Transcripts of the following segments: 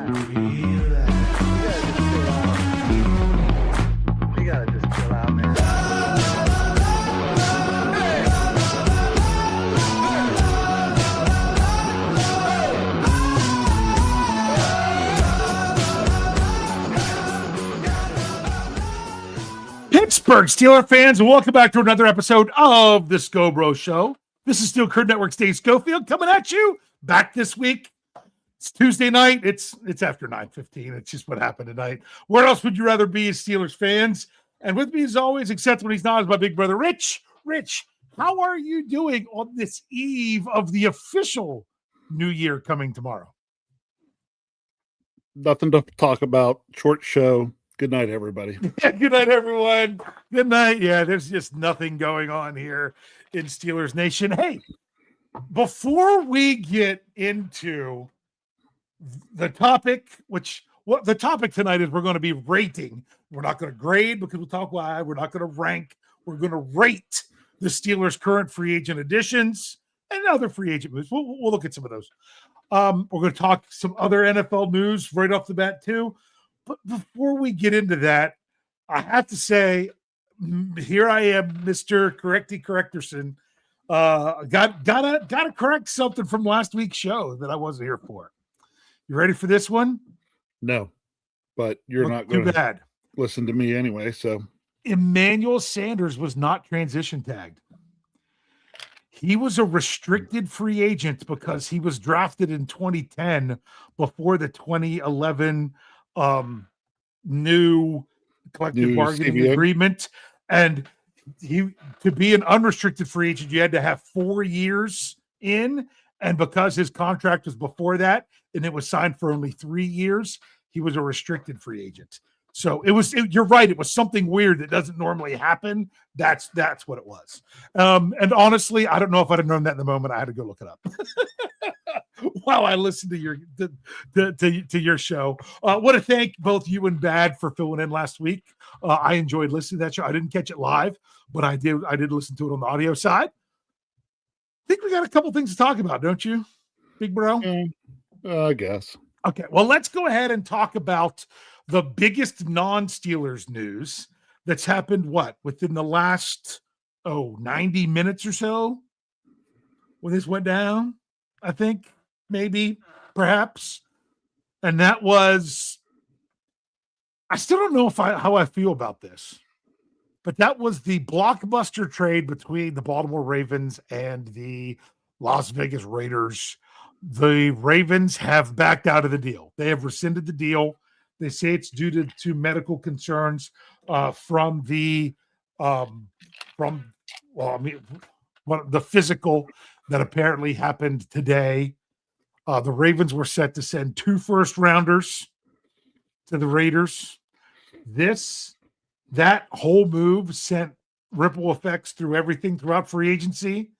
You gotta just chill out, man. Pittsburgh Steeler fans, and welcome back to another episode of the Scho Bro Show. This is Steel Curd Network's Dave Schofield coming at you back this week. It's Tuesday night. It's after 9:15. It's just what happened tonight. Where else would you rather be as Steelers fans? And with me as always, except when he's not, is my big brother, Rich. Rich, how are you doing on this eve of the official New Year coming tomorrow? Nothing to talk about. Short show. Good night, everybody. Good night, everyone. Good night. Yeah, there's just nothing going on here in Steelers Nation. Hey, before we get into the topic, the topic tonight is we're going to be rating. We're not going to grade because we'll talk why. We're not going to rank. We're going to rate the Steelers' current free agent additions and other free agent moves. We'll look at some of those. We're going to talk some other NFL news right off the bat too. But before we get into that, I have to say, here I am, Mr. Correcty Correctorson. Gotta correct something from last week's show that I wasn't here for. You ready for this one? No, but you're not going to listen to me anyway. So Emmanuel Sanders was not transition tagged. He was a restricted free agent because he was drafted in 2010 before the 2011 new collective bargaining CBA agreement. And to be an unrestricted free agent, you had to have 4 years in. And because his contract was before that and it was signed for only 3 years, he was a restricted free agent. So you're right. It was something weird that doesn't normally happen. That's what it was. And honestly, I don't know if I'd have known that in the moment. I had to go look it up. While I listened to your show. I want to thank both you and Bad for filling in last week. I enjoyed listening to that show. I didn't catch it live, but I did listen to it on the audio side. I think we got a couple things to talk about, don't you, Big Bro? I guess. Okay, well, let's go ahead and talk about the biggest non-Steelers news that's happened, within the last, 90 minutes or so when this went down, I think, maybe, perhaps. And that was, I still don't know how I feel about this, but that was the blockbuster trade between the Baltimore Ravens and the Las Vegas Raiders. The Ravens have backed out of the deal. They have rescinded the deal. They say it's due to medical concerns from the physical that apparently happened today. The Ravens were set to send 2 first-rounders to the Raiders. That whole move sent ripple effects through everything throughout free agency.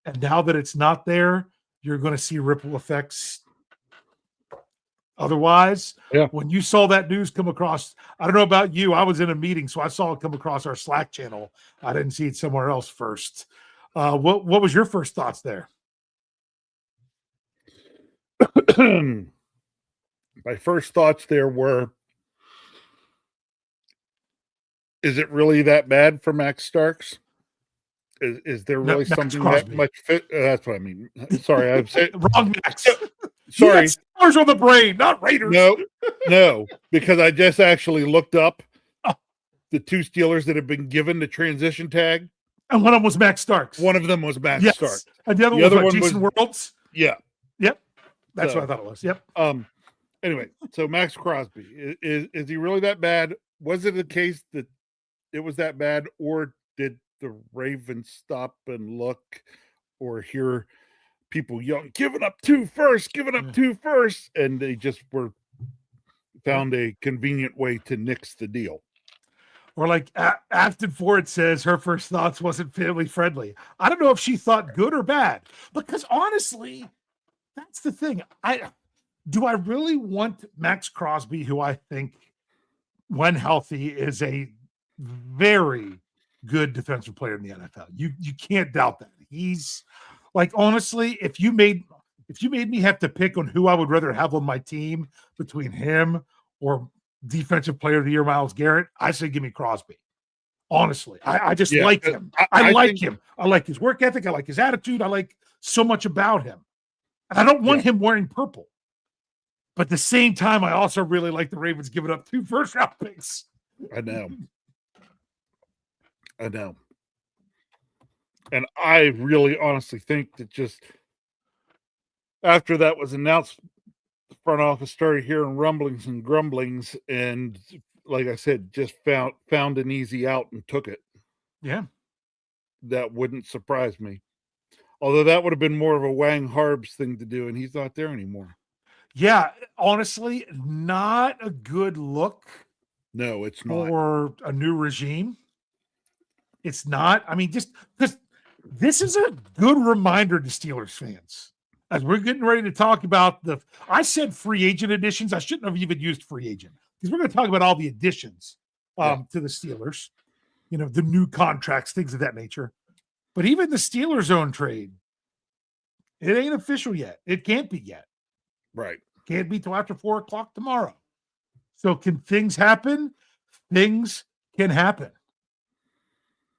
And now that it's not there, you're going to see ripple effects otherwise. Yeah. When you saw that news come across, I don't know about you, I was in a meeting, so I saw it come across our Slack channel. I didn't see it somewhere else first. What was your first thoughts there? My first thoughts there were, is it really that bad for Max Starks? Is there really something that much fit? That's what I mean. Sorry, I'm saying wrong. Max. Sorry, Steelers on the brain, not Raiders. No, because I just actually looked up the 2 Steelers that have been given the transition tag, and one of them was Max Starks. One of them was Max Starks, and the other one was Jason Worlds. Yeah, yep, that's what I thought it was. Yep. Anyway, so Max Crosby, is he really that bad? Was it the case that it was that bad, or did the Ravens stop and look or hear people yelling, giving up 2 first, and they just found a convenient way to nix the deal? Or like Afton Ford says, her first thoughts wasn't family friendly. I don't know if she thought good or bad, because honestly, that's the thing. Do I really want Max Crosby, who I think, when healthy, is a very good defensive player in the NFL? You can't doubt that. He's like, honestly, if you made if you made me have to pick on who I would rather have on my team between him or defensive player of the year, Myles Garrett, I say give me Crosby. Honestly, I just like him. I like him. I like his work ethic. I like his attitude. I like so much about him. And I don't want him wearing purple. But at the same time, I also really like the Ravens giving up 2 first-round picks. I know. And I really honestly think that just after that was announced, the front office started hearing rumblings and grumblings, and like I said, just found an easy out and took it. Yeah. That wouldn't surprise me. Although that would have been more of a Wang Harbs thing to do, and he's not there anymore. Yeah, honestly, not a good look. No, it's not. For a new regime. It's not. I mean, just because this is a good reminder to Steelers fans. As we're getting ready to talk about I said free agent additions. I shouldn't have even used free agent because we're going to talk about all the additions to the Steelers, the new contracts, things of that nature. But even the Steelers' own trade, it ain't official yet. It can't be yet. Right. Can't be till after 4:00 tomorrow. So can things happen? Things can happen.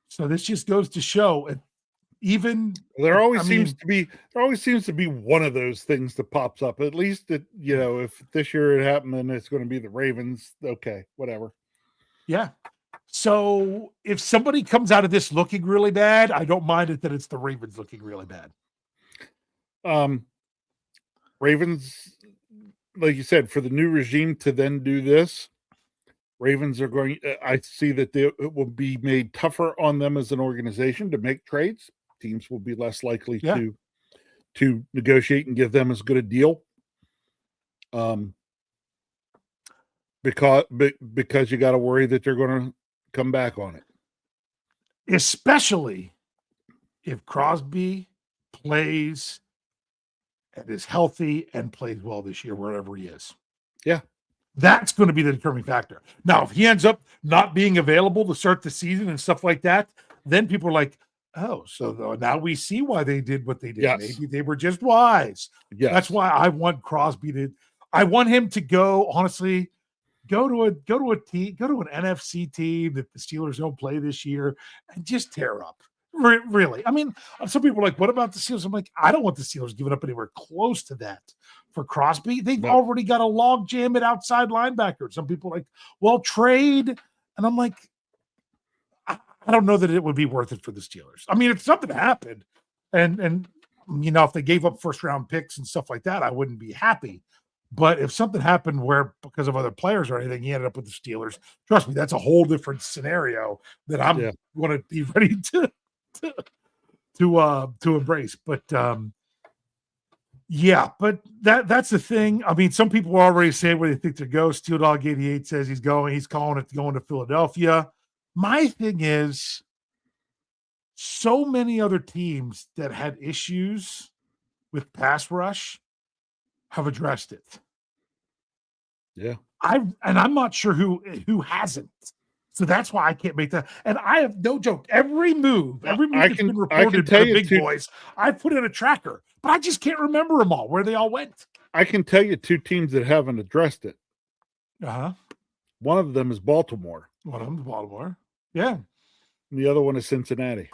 So this just goes to show, even there always seems to be one of those things that pops up. At least that if this year it happened, then it's going to be the Ravens. Okay, whatever. Yeah. So if somebody comes out of this looking really bad, I don't mind it that it's the Ravens looking really bad. Ravens, like you said, for the new regime to then do this, Ravens are going. I see that it will be made tougher on them as an organization to make trades. Teams will be less likely to negotiate and give them as good a deal. Because you got to worry that they're going to come back on it, especially if Crosby plays and is healthy and plays well this year, wherever he is. Yeah. That's going to be the determining factor. Now, if he ends up not being available to start the season and stuff like that, then people are like, oh, so now we see why they did what they did. Yes. Maybe they were just wise. Yes. That's why I want Crosby I want him to go, honestly, go to an NFC team that the Steelers don't play this year and just tear up. Really. I mean, some people are like, what about the Steelers? I'm like, I don't want the Steelers giving up anywhere close to that for Crosby. They've already got a log jam at outside linebacker. Some people are like, well, trade. And I'm like, I don't know that it would be worth it for the Steelers. I mean, if something happened and if they gave up first round picks and stuff like that, I wouldn't be happy. But if something happened where because of other players or anything, he ended up with the Steelers, trust me, that's a whole different scenario that I'm going to be ready to embrace. But but that's the thing. I mean, some people are already saying where they think to go. Steel Dog 88 says he's calling it going to Philadelphia. My thing is, so many other teams that had issues with pass rush have addressed it. Yeah. I'm not sure who hasn't. So that's why I can't make that. And I have no joke. Every move that's been reported by the big boys, I put in a tracker, but I just can't remember them all, where they all went. I can tell you 2 teams that haven't addressed it. Uh-huh. One of them is Baltimore. Yeah. And the other one is Cincinnati.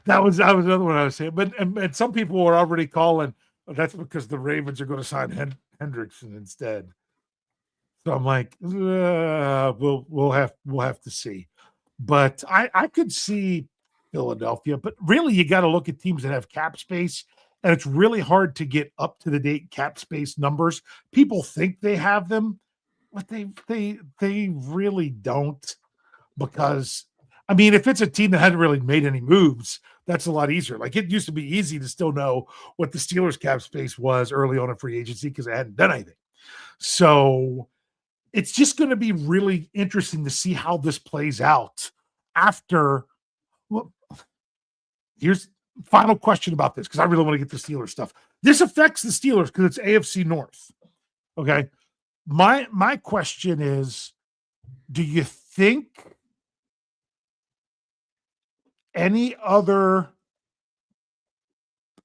That was another one I was saying. But and some people were already calling, that's because the Ravens are going to sign Hendrickson instead. So I'm like, we'll have to see. But I could see Philadelphia, but really you got to look at teams that have cap space, and it's really hard to get up to the date cap space numbers. People think they have them, but they really don't, because I mean, if it's a team that hadn't really made any moves, that's a lot easier. Like, it used to be easy to still know what the Steelers cap space was early on in free agency because they hadn't done anything. So it's just going to be really interesting to see how this plays out after. Well, here's final question about this, because I really want to get the Steelers stuff. This affects the Steelers because it's AFC North. Okay. My question is, do you think any other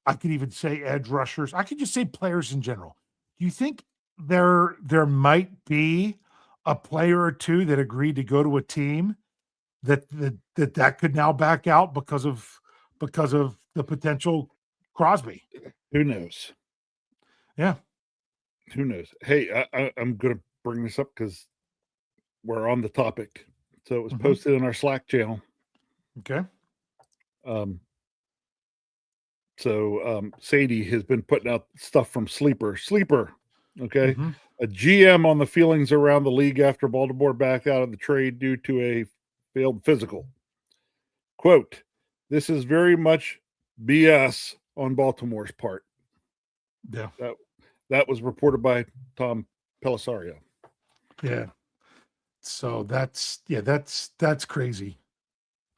I could even say edge rushers. I could just say players in general. Do you think there might be a player or two that agreed to go to a team that could now back out because of the potential Crosby? Who knows? Yeah. Who knows? Hey, I'm going to bring this up because we're on the topic. So it was posted in our Slack channel. Okay. Sadie has been putting out stuff from Sleeper. Okay. A GM on the feelings around the league after Baltimore backed out of the trade due to a failed physical. Quote, this is very much BS on Baltimore's part. Yeah. That was reported by Tom Pellisario. Yeah. So that's crazy.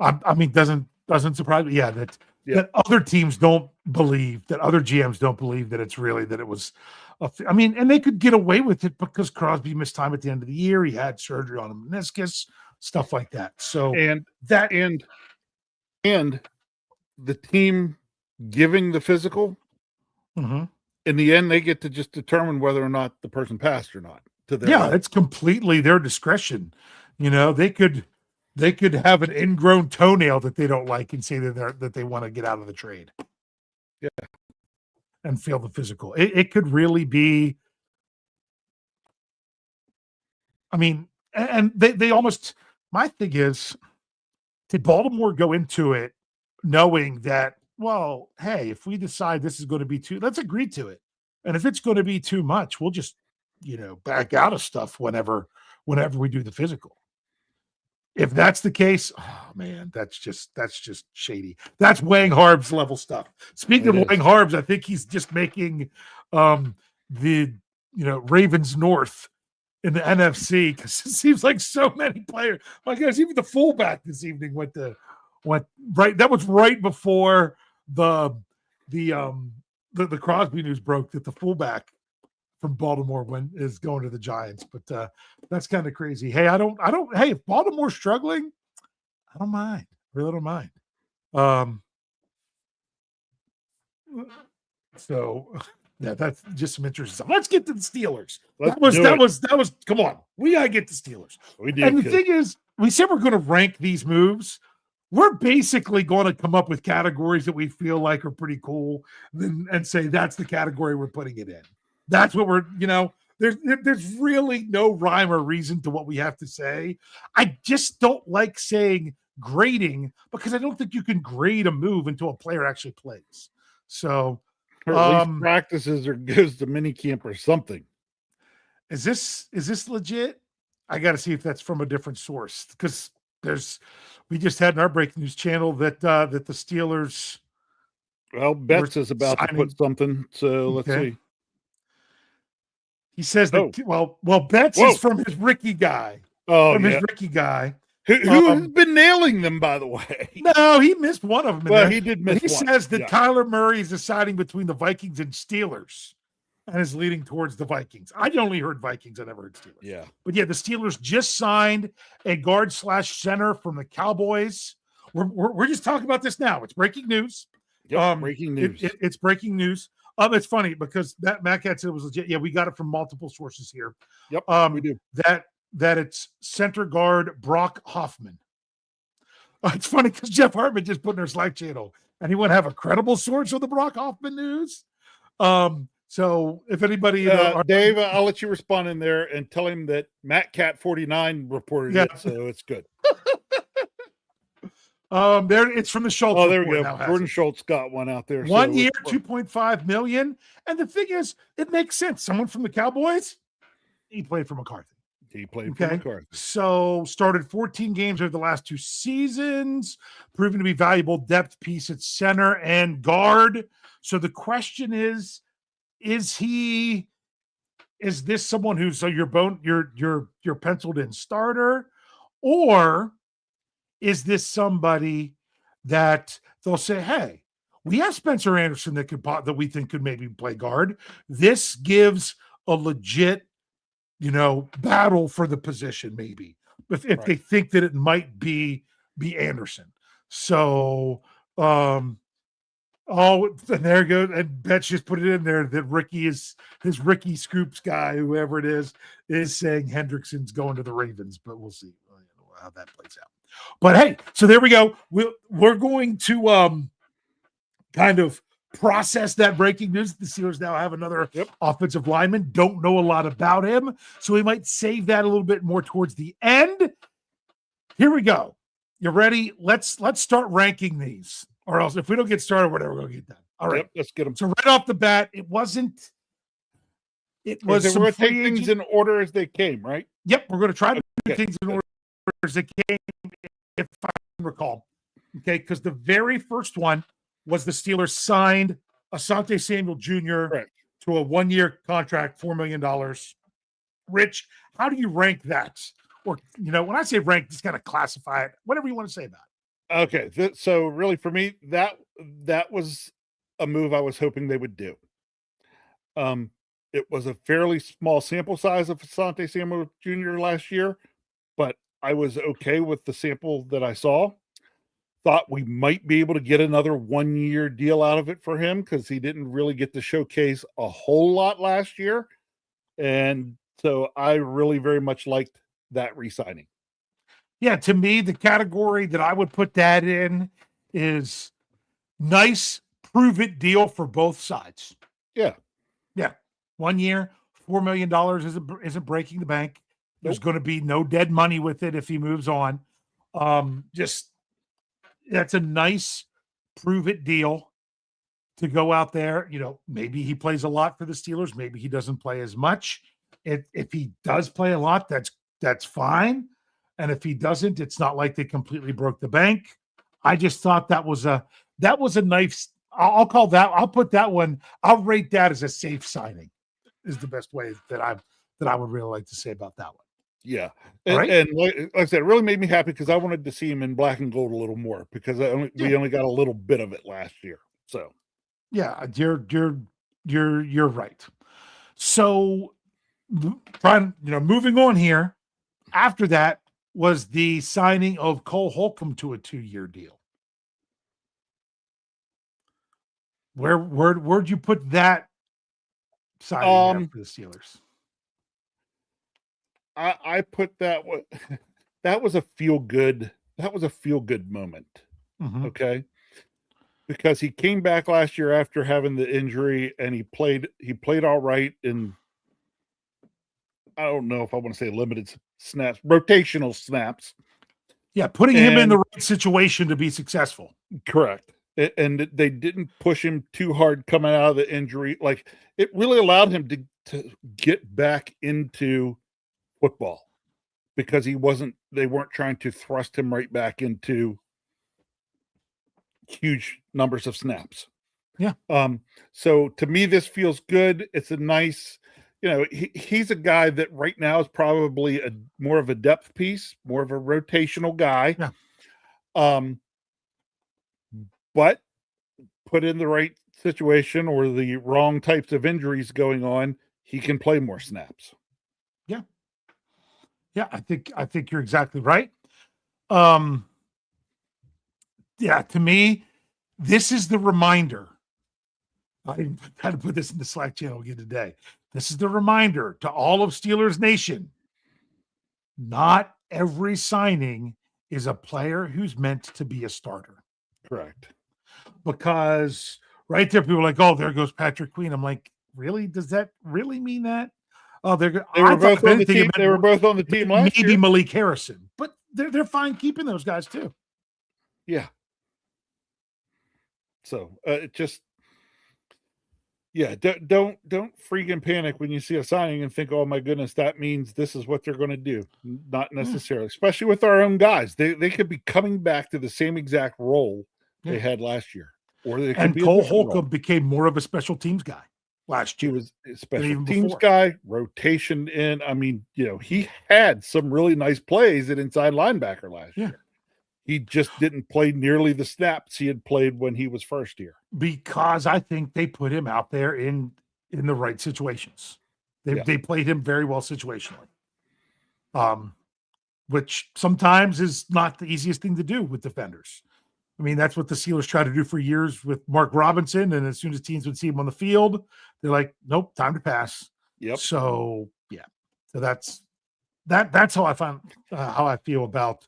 I mean, doesn't surprise me. Yeah, that other teams don't believe, that other GMs don't believe that it's really, that it was. I mean, and they could get away with it because Crosby missed time at the end of the year. He had surgery on a meniscus, stuff like that. So and the team giving the physical, in the end, they get to just determine whether or not the person passed or not. It's completely their discretion. You know, they could have an ingrown toenail that they don't like and say that they want to get out of the trade. Yeah. And fail the physical. It could really be. I mean, and they almost, my thing is, did Baltimore go into it knowing that, well, hey, if we decide this is going to be let's agree to it. And if it's going to be too much, we'll just, back out of stuff whenever we do the physical. If that's the case, oh man, that's just shady. That's Wang Harb's level stuff. Speaking of Wang Harb's, I think he's just making the Ravens North in the NFC, because it seems like so many players. My gosh, even the fullback this evening went right. That was right before the Crosby news broke that the fullback from Baltimore is going to the Giants, but that's kind of crazy. Hey, hey, if Baltimore's struggling, I don't mind. Really don't mind. So yeah, that's just some interesting stuff. Let's get to the Steelers. That was come on. We gotta get the Steelers. We did. And the thing is, we said we're going to rank these moves. We're basically going to come up with categories that we feel like are pretty cool and say that's the category we're putting it in. That's what we're, there's really no rhyme or reason to what we have to say. I just don't like saying grading because I don't think you can grade a move until a player actually plays. So, or at least practices or goes to mini camp or something. Is this legit? I got to see if that's from a different source, because we just had in our breaking news channel that the Steelers. Well, Betts is about to put something. So let's see. He says that, Betts is from his Ricky guy. His Ricky guy. Who has been nailing them, by the way. No, he missed one of them. Well, he did miss one. He says that Kyler Murray is deciding between the Vikings and Steelers and is leading towards the Vikings. I only heard Vikings. I never heard Steelers. Yeah. But yeah, the Steelers just signed a guard/center from the Cowboys. We're just talking about this now. It's breaking news. Yep, breaking news. It's breaking news. It's funny because Matt Cat said it was legit. Yeah, we got it from multiple sources here. Yep, we do. That it's center guard Brock Hoffman. It's funny because Jeff Hartman just put in our Slack channel, and he wouldn't have a credible source of the Brock Hoffman news. So if anybody, Dave, I'll let you respond in there and tell him that Matt Cat 49 reported it, so it's good. It's from the Schultz. Oh, there we go. Jordan Schultz got one out there. 1 year, $2.5 million. And the thing is, it makes sense. Someone from the Cowboys, he played for McCarthy. He played for McCarthy. So started 14 games over the last 2 seasons, proven to be valuable depth piece at center and guard. So the question is this someone who's your penciled in starter, or is this somebody that they'll say, hey, we have Spencer Anderson that we think could maybe play guard. This gives a legit, battle for the position, maybe, if they think that it might be Anderson. So Oh, and there goes, and Betch just put it in there that his Ricky Scoops guy, whoever it is saying Hendrickson's going to the Ravens, but we'll see how that plays out. But hey, so there we go. We're going to kind of process that breaking news. The Steelers now have another offensive lineman. Don't know a lot about him, so we might save that a little bit more towards the end. Here we go. You ready? Let's start ranking these, or else if we don't get started, whatever, we're gonna get done. All right, let's get them. So right off the bat, it was we're going to take things in order as they came, right? Yep, we're going to try to do things in order as they came, if I can recall. Okay, because the very first one was the Steelers signed Asante Samuel Jr. to a 1-year contract, $4 million. Rich, how do you rank that? Or, when I say rank, just kind of classify it, whatever you want to say about it. Okay. So really for me, that was a move I was hoping they would do. It was a fairly small sample size of Asante Samuel Jr. last year, but I was okay with the sample that I saw. Thought we might be able to get another 1-year deal out of it for him because he didn't really get to showcase a whole lot last year. And so I really very much liked that re-signing. Yeah, to me, the category that I would put that in is nice, prove-it deal for both sides. Yeah. 1 year, $4 million isn't breaking the bank. There's going to be no dead money with it if he moves on. That's a nice prove-it deal to go out there. Maybe he plays a lot for the Steelers. Maybe he doesn't play as much. If he does play a lot, that's fine. And if he doesn't, it's not like they completely broke the bank. I just thought that was a nice. I'll call that. I'll put that one. I'll rate that as a safe signing. Is the best way that I would really like to say about that one. Yeah, and like I said, it really made me happy because I wanted to see him in black and gold a little more because we only got a little bit of it last year. So, yeah, you're right. So, moving on here. After that was the signing of Cole Holcomb to a 2-year deal. Where'd you put that signing there for the Steelers? I put that was a feel good moment. Mm-hmm. Okay. Because he came back last year after having the injury and he played all right in, I don't know if I want to say limited snaps, rotational snaps. Yeah, putting him in the right situation to be successful. Correct. And they didn't push him too hard coming out of the injury. Like, it really allowed him to get back into football because they weren't trying to thrust him right back into huge numbers of snaps. Yeah. So to me, this feels good. It's a nice, he's a guy that right now is probably more of a depth piece, more of a rotational guy. Yeah. But put in the right situation or the wrong types of injuries going on, he can play more snaps. Yeah. Yeah, I think you're exactly right. Yeah, to me, this is the reminder. I had to put this in the Slack channel again today. This is the reminder to all of Steelers Nation. Not every signing is a player who's meant to be a starter. Correct. Because right there, people are like, oh, there goes Patrick Queen. I'm like, really? Does that really mean that? Oh, they were both on the team. They were both on the team last year. Maybe Malik Harrison, but they're fine keeping those guys too. Yeah. So don't freaking panic when you see a signing and think, oh my goodness, that means this is what they're going to do. Not necessarily, especially with our own guys. They could be coming back to the same exact role they had last year. Or they could Cole Holcomb became more of a special teams guy last year. He was a special teams guy, rotation in. I mean, he had some really nice plays at inside linebacker last year. He just didn't play nearly the snaps he had played when he was first year. Because I think they put him out there in the right situations. They played him very well situationally. Which sometimes is not the easiest thing to do with defenders. I mean, that's what the Steelers tried to do for years with Mark Robinson. And as soon as teams would see him on the field, they're like, nope, time to pass. Yep. So yeah. So that's how I found how I feel about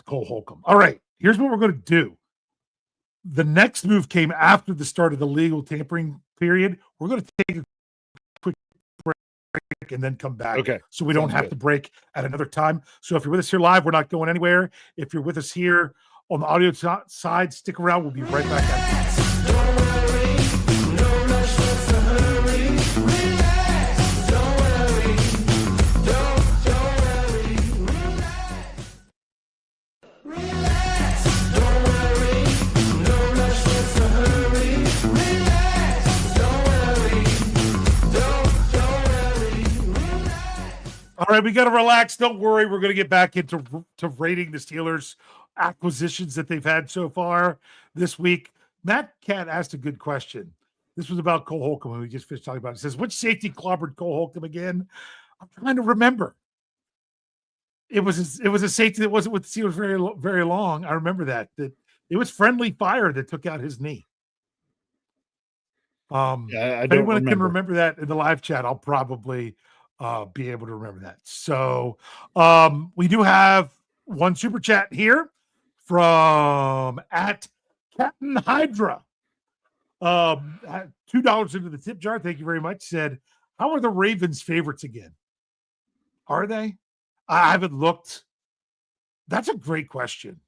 Cole Holcomb. All right. Here's what we're going to do. The next move came after the start of the legal tampering period. We're going to take a quick break and then come back. Okay. So we don't have to break at another time. So if you're with us here live, we're not going anywhere. If you're with us here on the audio side, stick around. We'll be right back after. All right, we got to relax. Don't worry. We're going to get back into rating the Steelers' acquisitions that they've had so far this week. Matt Cat asked a good question. This was about Cole Holcomb, who we just finished talking about. It says, which safety clobbered Cole Holcomb again? I'm trying to remember. It was a safety that wasn't with the Steelers very long. I remember that it was Friendly Fire that took out his knee. Yeah, I if don't anyone remember. can remember that in the live chat, I'll probably be able to remember that. So we do have one super chat here from at Captain Hydra. $2 into the tip jar. Thank you very much. Said, how are the Ravens favorites again? Are they? I haven't looked. That's a great question.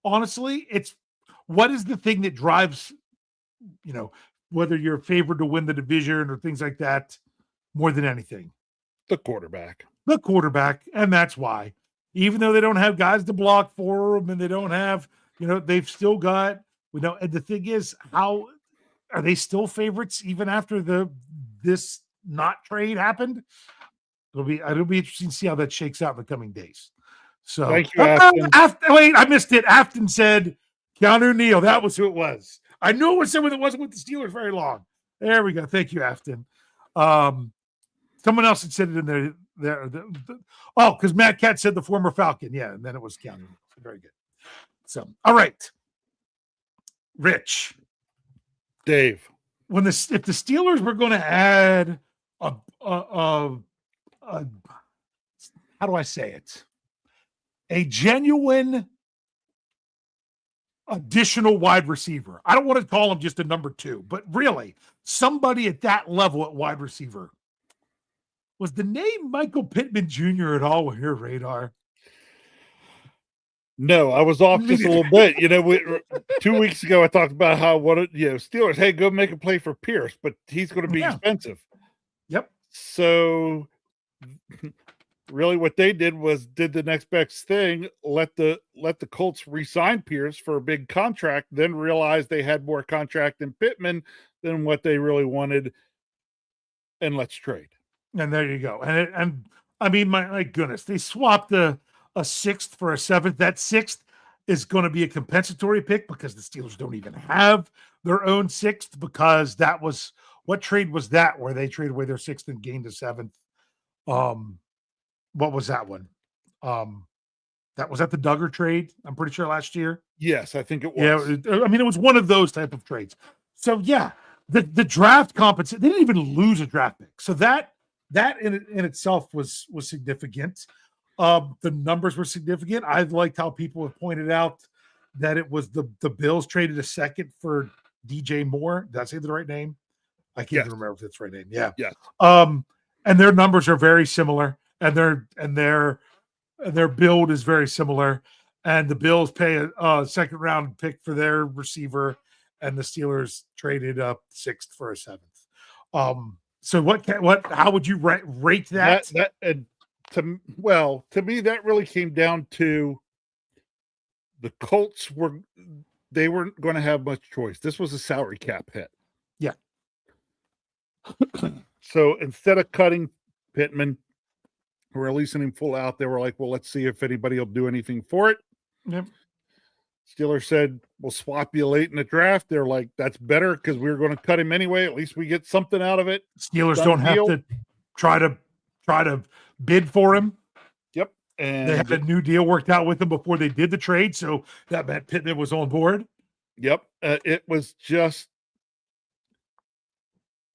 Honestly, it's what is the thing that drives, whether you're favored to win the division or things like that more than anything? The quarterback. And that's why. Even though they don't have guys to block for them and they don't have, they've still got, and the thing is, how are they still favorites even after this not trade happened? It'll be interesting to see how that shakes out in the coming days. So thank you, Afton. Wait, I missed it. Afton said Keanu Neal. That was who it was. I knew it was someone that wasn't with the Steelers very long. There we go. Thank you, Afton. Someone else had said it in there. Because Matt Cat said the former Falcon. Yeah, and then it was Keanu. Very good. So, all right. Rich. Dave. If the Steelers were going to add how do I say it? A genuine additional wide receiver. I don't want to call him just a number 2, but really somebody at that level at wide receiver. Was the name Michael Pittman Jr. at all on your radar? No, I was off just a little bit. 2 weeks ago, I talked about how Steelers, hey, go make a play for Pierce, but he's going to be expensive. Yep. So really what they did was did the next best thing, let the Colts re-sign Pierce for a big contract, then realized they had more contract than Pittman than what they really wanted, and let's trade. And there you go. And I mean, my goodness, they swapped a 6th for a 7th. That 6th is going to be a compensatory pick because the Steelers don't even have their own 6th, because that was what trade was that where they traded away their 6th and gained a 7th. What was that one? That was at the Duggar trade, I'm pretty sure, last year. Yes, I think it was. Yeah, I mean, it was one of those type of trades. So yeah, the draft compensation, they didn't even lose a draft pick. So that in itself was significant. The numbers were significant. I liked how people have pointed out that it was the Bills traded a 2nd for DJ Moore. Did I say the right name? I can't even remember if that's the right name. Yeah. Yeah. And their numbers are very similar, and their build is very similar. And the Bills pay a 2nd round pick for their receiver, and the Steelers traded up 6th for a 7th. So how would you rate that? To me, that really came down to the Colts weren't going to have much choice. This was a salary cap hit. Yeah. So instead of cutting Pittman, releasing him full out, they were like, well, let's see if anybody will do anything for it. Yep. Steelers said, we'll swap you late in the draft. They're like, that's better because we were going to cut him anyway. At least we get something out of it. Steelers don't have to try to bid for him. Yep. They had a And new deal worked out with him before they did the trade, so that meant Pittman was on board. yep, it was just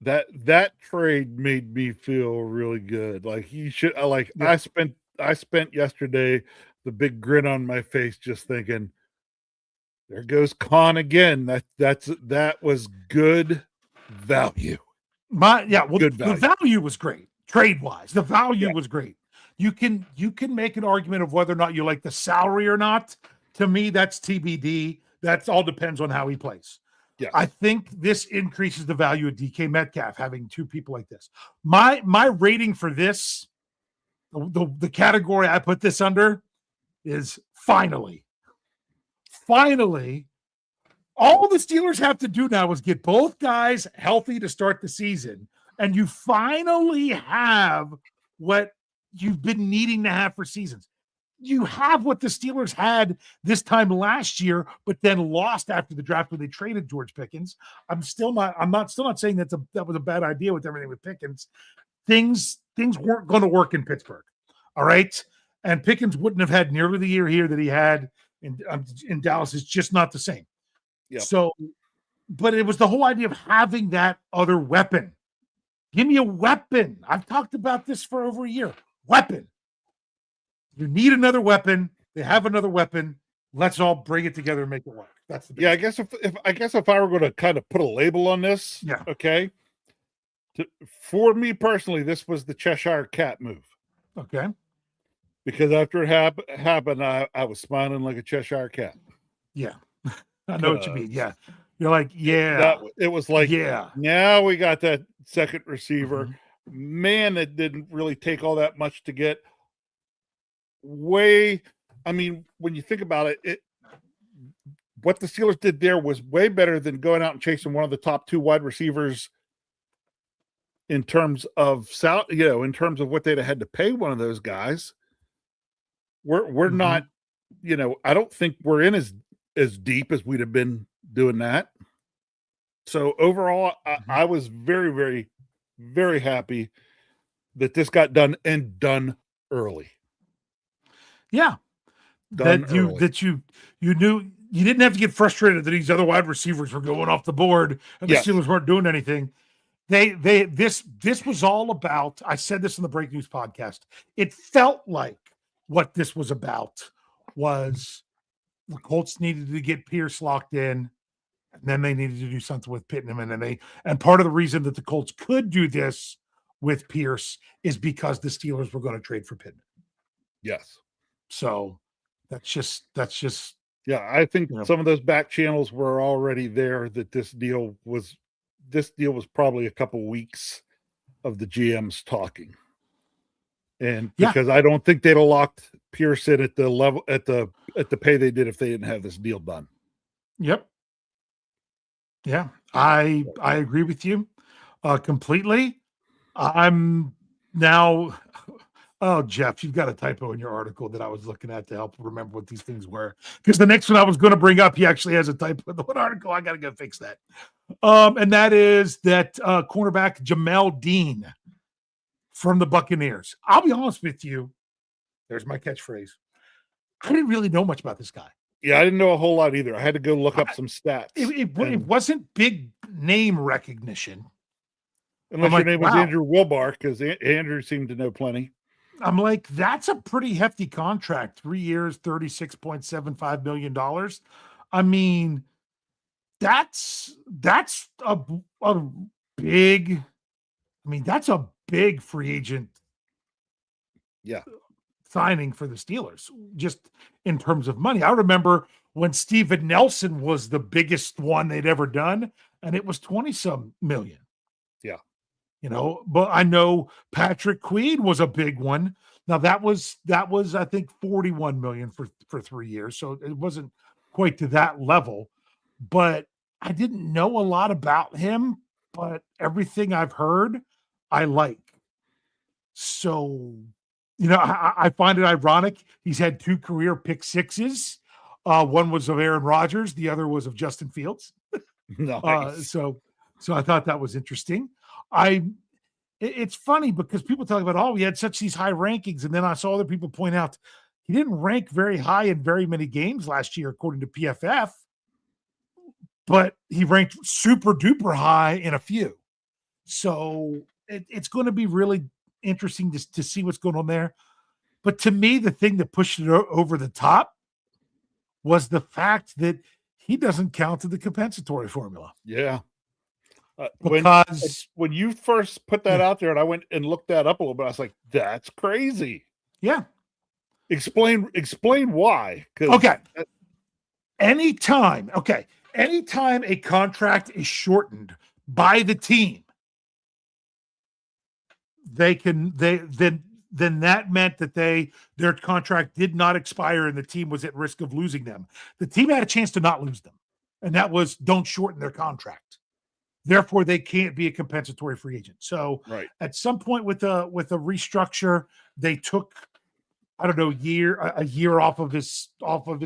that trade made me feel really good. Like he should. Like Yeah. I spent yesterday the big grin on my face, just thinking, there goes Khan again. That was good value. The Good value. value was great trade wise. The value Yeah. was great. You can make an argument of whether or not you like the salary or not. To me, that's TBD. That all depends on how he plays. Yeah. I think this increases the value of DK Metcalf having two people like this. My rating for this, the category I put this under, is finally. All the Steelers have to do now is get both guys healthy to start the season, and you finally have what you've been needing to have for seasons. You have what the Steelers had this time last year, but then lost after the draft when they traded George Pickens. I'm still not saying that was a bad idea with everything with Pickens. Things weren't going to work in Pittsburgh. All right. And Pickens wouldn't have had nearly the year here that he had in Dallas. It's just not the same. Yeah. So, but it was the whole idea of having that other weapon. Give me a weapon. I've talked about this for over a year. Weapon. You need another weapon. They have another weapon. Let's all bring it together and make it work. That's the Yeah, I guess if I were going to kind of put a label on this, Yeah. okay. For me personally, this was the Cheshire Cat move. Okay. Because after it happened, I was smiling like a Cheshire Cat. Yeah. I know what you mean. Yeah. You're like, yeah. It was like, yeah. Now we got that second receiver. Mm-hmm. Man, it didn't really take all that much to get. I mean, when you think about it, what the Steelers did there was way better than going out and chasing one of the top two wide receivers in terms of in terms of what they'd have had to pay one of those guys. We're not, I don't think we're in as deep as we'd have been doing that. So overall, I was very, very, very happy that this got done and done early. Yeah. That you knew you didn't have to get frustrated that these other wide receivers were going off the board and the Steelers weren't doing anything. This was all about, I said this in the Break News podcast. It felt like what this was about was the Colts needed to get Pierce locked in, and then they needed to do something with Pittman. And part of the reason that the Colts could do this with Pierce is because the Steelers were going to trade for Pittman. Yes. So that's just I think some of those back channels were already there, that this deal was probably a couple weeks of the GMs talking. And because I don't think they'd have locked Pierce in at the level at the pay they did if they didn't have this deal done. Yep. Yeah, I agree with you completely. I'm now. Oh, Jeff, you've got a typo in your article that I was looking at to help remember what these things were. Because the next one I was going to bring up, he actually has a typo in the one article. I got to go fix that. And that is that cornerback Jamel Dean from the Buccaneers. I'll be honest with you. There's my catchphrase. I didn't really know much about this guy. Yeah, I didn't know a whole lot either. I had to go look up some stats. It wasn't big name recognition. Unless your name was Andrew Wilbar, because Andrew seemed to know plenty. I'm like, that's a pretty hefty contract. 3 years, $36.75 million. I mean, that's a big, that's a big free agent signing for the Steelers, just in terms of money. I remember when Steven Nelson was the biggest one they'd ever done, and it was 20-some million. Yeah. But I know Patrick Queen was a big one. Now that was I think 41 million for 3 years. So it wasn't quite to that level, but I didn't know a lot about him, but everything I've heard, I like. So, I find it ironic. He's had 2 career pick sixes. One was of Aaron Rodgers. The other was of Justin Fields. Nice. So I thought that was interesting. it's funny because people talk about, oh, he had such these high rankings. And then I saw other people point out he didn't rank very high in very many games last year, according to PFF, but he ranked super duper high in a few. So it's going to be really interesting to see what's going on there. But to me, the thing that pushed it over the top was the fact that he doesn't count to the compensatory formula. Yeah. Because when you first put that out there and I went and looked that up a little bit, I was like, that's crazy. yeah. Explain why. Okay. Anytime a contract is shortened by the team, then that meant that their contract did not expire and the team was at risk of losing them. The team had a chance to not lose them, and that was don't shorten their contract. Therefore, they can't be a compensatory free agent. So at some point with a restructure, they took, I don't know, a year off of his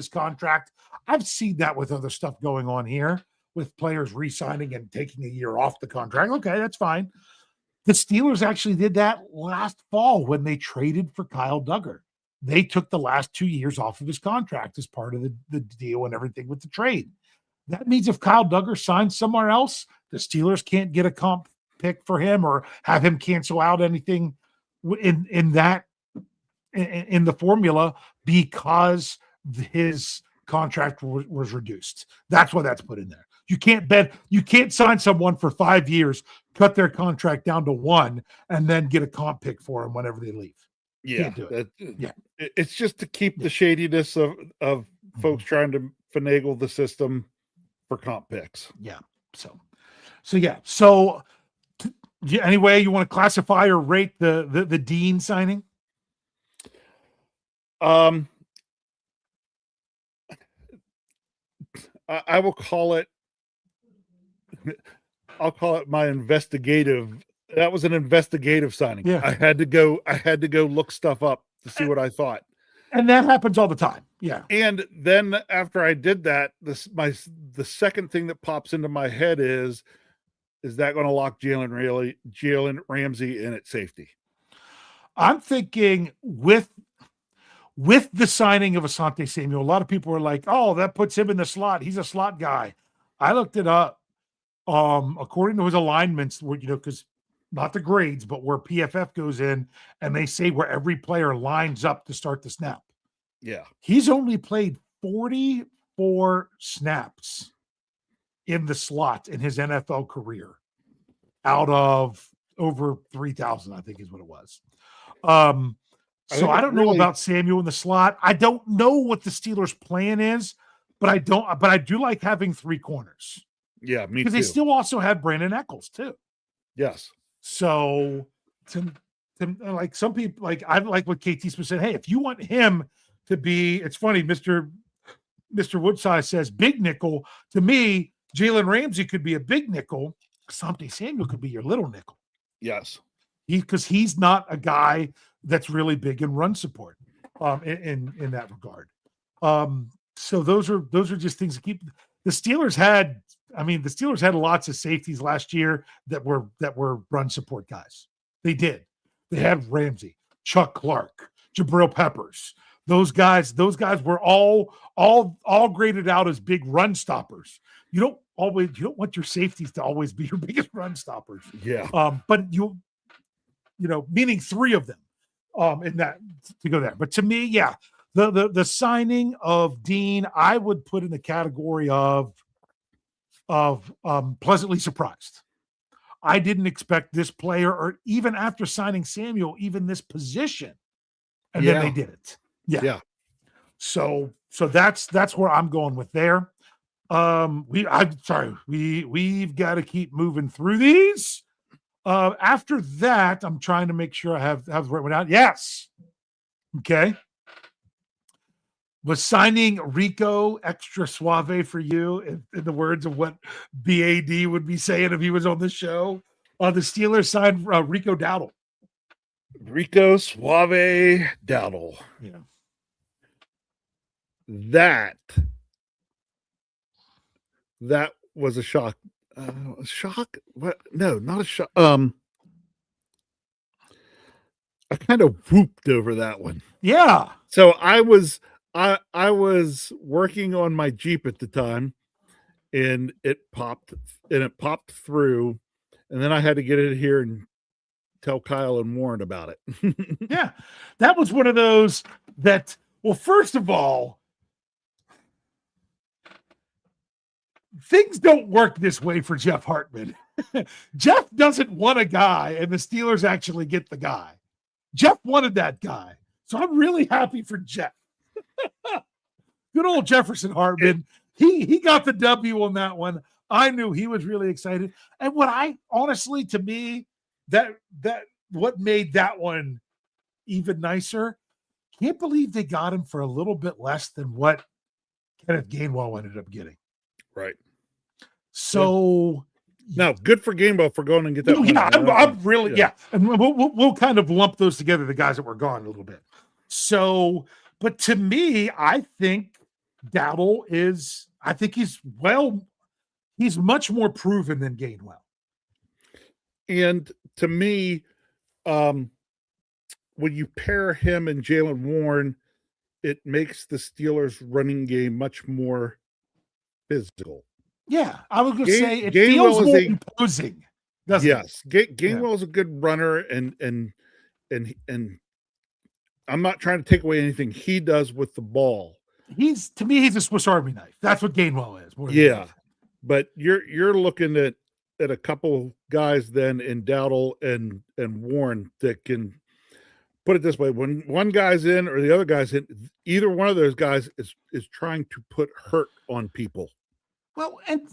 contract. I've seen that with other stuff going on here with players re-signing and taking a year off the contract. Okay, that's fine. The Steelers actually did that last fall when they traded for Kyle Duggar. They took the last 2 years off of his contract as part of the deal and everything with the trade. That means if Kyle Duggar signs somewhere else, the Steelers can't get a comp pick for him or have him cancel out anything in the formula because his contract was reduced. That's why that's put in there. You can't sign someone for 5 years, cut their contract down to 1, and then get a comp pick for them whenever they leave. Yeah, Can't do it. It's just to keep the shadiness of folks trying to finagle the system for comp picks. Yeah. So yeah. So any way you want to classify or rate the Dean signing? I will call it. I'll call it my investigative. That was an investigative signing. Yeah. I had to go look stuff up to see what I thought. And that happens all the time. Yeah. And then after I did that, the second thing that pops into my head is that going to lock Jalen Ramsey in at safety? I'm thinking with the signing of Asante Samuel, a lot of people are like, oh, that puts him in the slot. He's a slot guy. I looked it up. According to his alignments, because not the grades, but where PFF goes in and they say where every player lines up to start the snap. Yeah. He's only played 44 snaps in the slot in his NFL career out of over 3,000, I think is what it was. So I don't know about Samuel in the slot. I don't know what the Steelers' plan is, but I do like having 3 corners. Yeah, me too. Because they still also have Brandon Eccles too. Yes. So to like some people, like I like what KT Smith said. Hey, if you want him to be, it's funny, Mr. Woodside says big nickel. To me, Jalen Ramsey could be a big nickel. Asante Samuel could be your little nickel. Yes. Because he's not a guy that's really big in run support in that regard. So those are just things to keep. The Steelers had lots of safeties last year that were run support guys. They did. They had Ramsey, Chuck Clark, Jabril Peppers. Those guys were all graded out as big run stoppers. You don't want your safeties to always be your biggest run stoppers. Yeah. But meaning 3 of them in that to go there. But to me, yeah, the signing of Dean, I would put in the category of pleasantly surprised. I didn't expect this player, or even after signing Samuel, even this position, and then they did it. Yeah. So that's where I'm going with there. We've got to keep moving through these. After that, I'm trying to make sure I have the right one out. Yes. Okay. Was signing Rico extra suave for you, in the words of what BAD would be saying if he was on the show? The Steelers signed Rico Dowdle. Rico Suave Dowdle. Yeah. That was a shock. Shock? What? No, not a shock. I kind of whooped over that one. Yeah. So I was working on my Jeep at the time, and it popped through, and then I had to get it here and tell Kyle and Warren about it. Yeah. That was one of those that, well, first of all, things don't work this way for Jeff Hartman. Jeff doesn't want a guy, and the Steelers actually get the guy. Jeff wanted that guy. So I'm really happy for Jeff. Good old Jefferson Hartman. He got the W on that one. I knew he was really excited. And what I honestly, to me, that what made that one even nicer, can't believe they got him for a little bit less than what Kenneth Gainwell ended up getting. Right. So now, good for Gainwell for going and get that. Yeah, I'm really and we'll kind of lump those together, the guys that were gone a little bit. So, but to me, I think Dowdle is. I think he's much more proven than Gainwell. And to me, when you pair him and Jaylen Warren, it makes the Steelers' running game much more physical. Yeah, I was going to say it feels more imposing. Yes, Gainwell is a good runner, and I'm not trying to take away anything he does with the ball. To me, he's a Swiss Army knife. That's what Gainwell is. Yeah, but you're looking at a couple guys then in Dowdle and Warren that can put it this way: when one guy's in or the other guy's in, either one of those guys is trying to put hurt on people. Well, and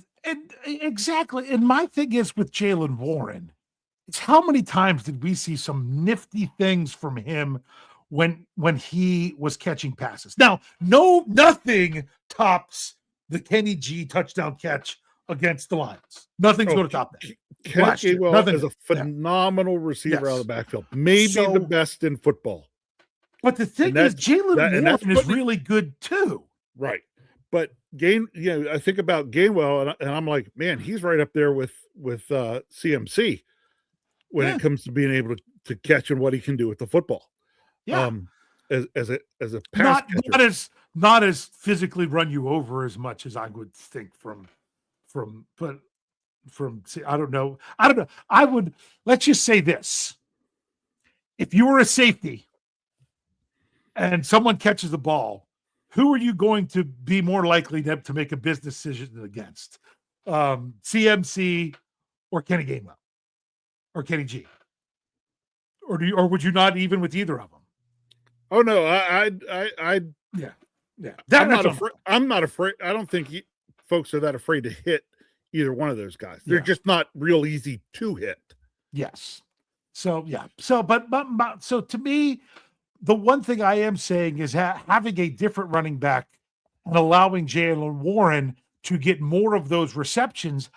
exactly. And my thing is with Jaylen Warren, it's how many times did we see some nifty things from him when he was catching passes? Now, nothing tops the Kenny G touchdown catch against the Lions. Nothing's going to top that. Kenny Gainwell is a phenomenal receiver out of the backfield, maybe the best in football. But the thing is, Jaylen Warren is really good too. Right. But I think about Gainwell, and I'm like, man, he's right up there with CMC when it comes to being able to catch and what he can do with the football. Yeah, as a pass catcher. not as physically run you over as much as I would think from I don't know. I would, let's just say this: if you were a safety and someone catches the ball, who are you going to be more likely to make a business decision against? CMC or Kenny Gainwell or Kenny G? Or would you not even with either of them? Oh no, yeah. I'm not afraid. I don't think folks are that afraid to hit either one of those guys. They're just not real easy to hit. Yes. So yeah. So but so to me, the one thing I am saying is having a different running back and allowing Jaylen Warren to get more of those receptions.